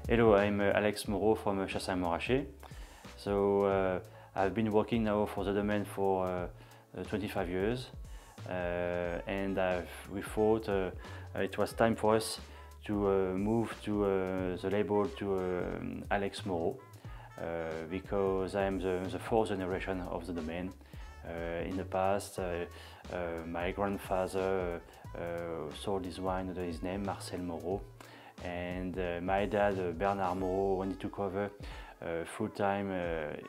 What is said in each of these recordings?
Hello, I'm Alex Moreau from Chassagne-Montrachet. So I've been working now for the domain for 25 years, and we thought it was time for us to move to the label to Alex Moreau, because I am the fourth generation of the domain. In the past, my grandfather sold his wine under his name, Marcel Moreau, and my dad, Bernard Moreau, when he took over full-time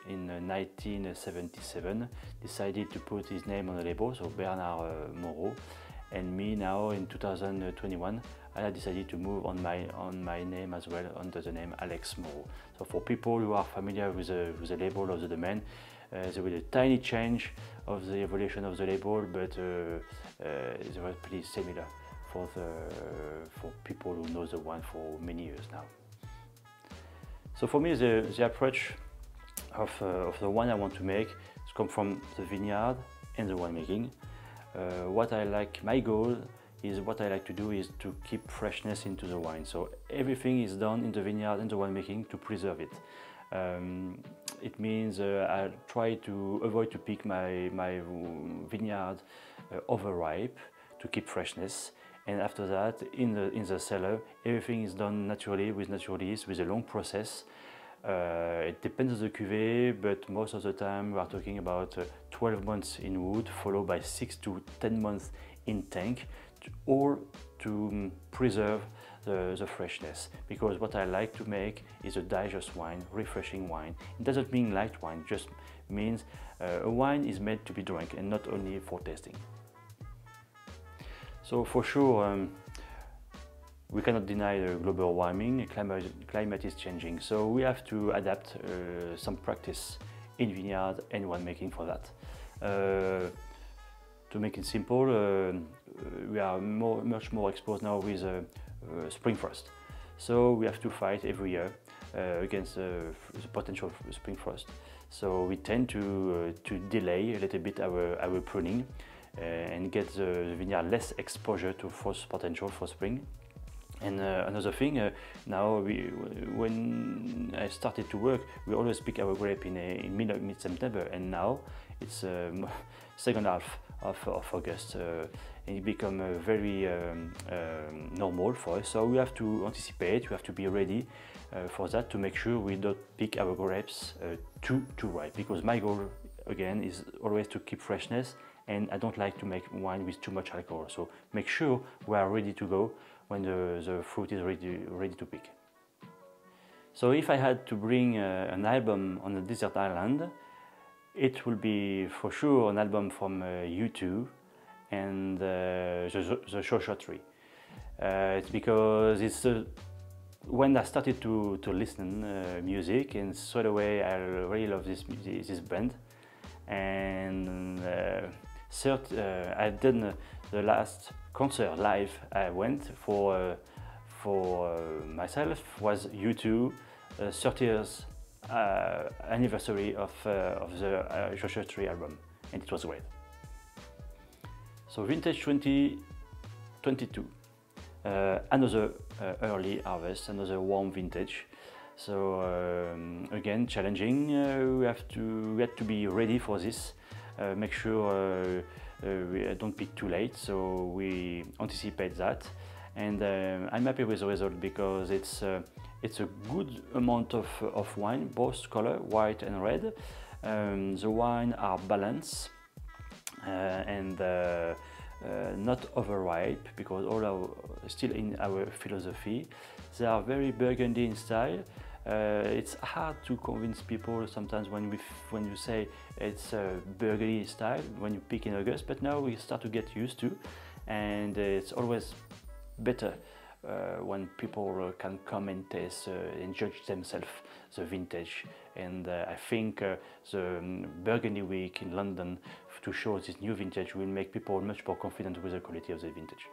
in 1977, decided to put his name on the label, so Bernard Moreau. And me now in 2021, I decided to move on my name as well, under the name Alex Moreau. So for people who are familiar with the label of the domain, there was a tiny change of the evolution of the label, but they were pretty similar for people who know the wine for many years now. So for me, the approach of the wine I want to make has come from the vineyard and the winemaking. My goal is, what I like to do is to keep freshness into the wine. So everything is done in the vineyard and the winemaking to preserve it. It means I try to avoid to pick my vineyard overripe to keep freshness. And after that, in the cellar, everything is done naturally, with natural yeast, with a long process. It depends on the cuvée, but most of the time we are talking about 12 months in wood, followed by 6 to 10 months in tank, all to preserve the freshness. Because what I like to make is a digest wine, refreshing wine. It doesn't mean light wine, just means a wine is made to be drunk and not only for tasting. So for sure, we cannot deny global warming. Climate is changing, so we have to adapt some practice in vineyard and winemaking for that. To make it simple, we are much more exposed now with spring frost. So we have to fight every year against the potential spring frost. So we tend to delay a little bit our pruning and get the vineyard less exposure to frost potential for spring. And another thing, now when I started to work, we always pick our grape in mid-September, and now it's second half of August, and it become very normal for us. So we have to anticipate, we have to be ready for that, to make sure we don't pick our grapes too ripe, because my goal again is always to keep freshness, and I don't like to make wine with too much alcohol. So make sure we are ready to go when the fruit is ready to pick. So if I had to bring an album on a desert island, it will be for sure an album from U2 and the Joshua Tree. It's because it's when I started to listen music, and straight away I really love this band. And I've done the last concert live I went for myself was U2 30th anniversary of the Joshua Tree album, and it was great. So vintage 2022, another early harvest, another warm vintage. So again, challenging. We had to be ready for this. Make sure we don't pick too late, so we anticipate that. And I'm happy with the result, because it's a good amount of wine, both color, white and red. The wine are balanced and not overripe, because all are still in our philosophy. They are very Burgundy in style. It's hard to convince people sometimes when you say it's Burgundy style when you pick in August, but now we start to get used to, and it's always better when people can come and taste and judge themselves the vintage. And I think the Burgundy Week in London to show this new vintage will make people much more confident with the quality of the vintage.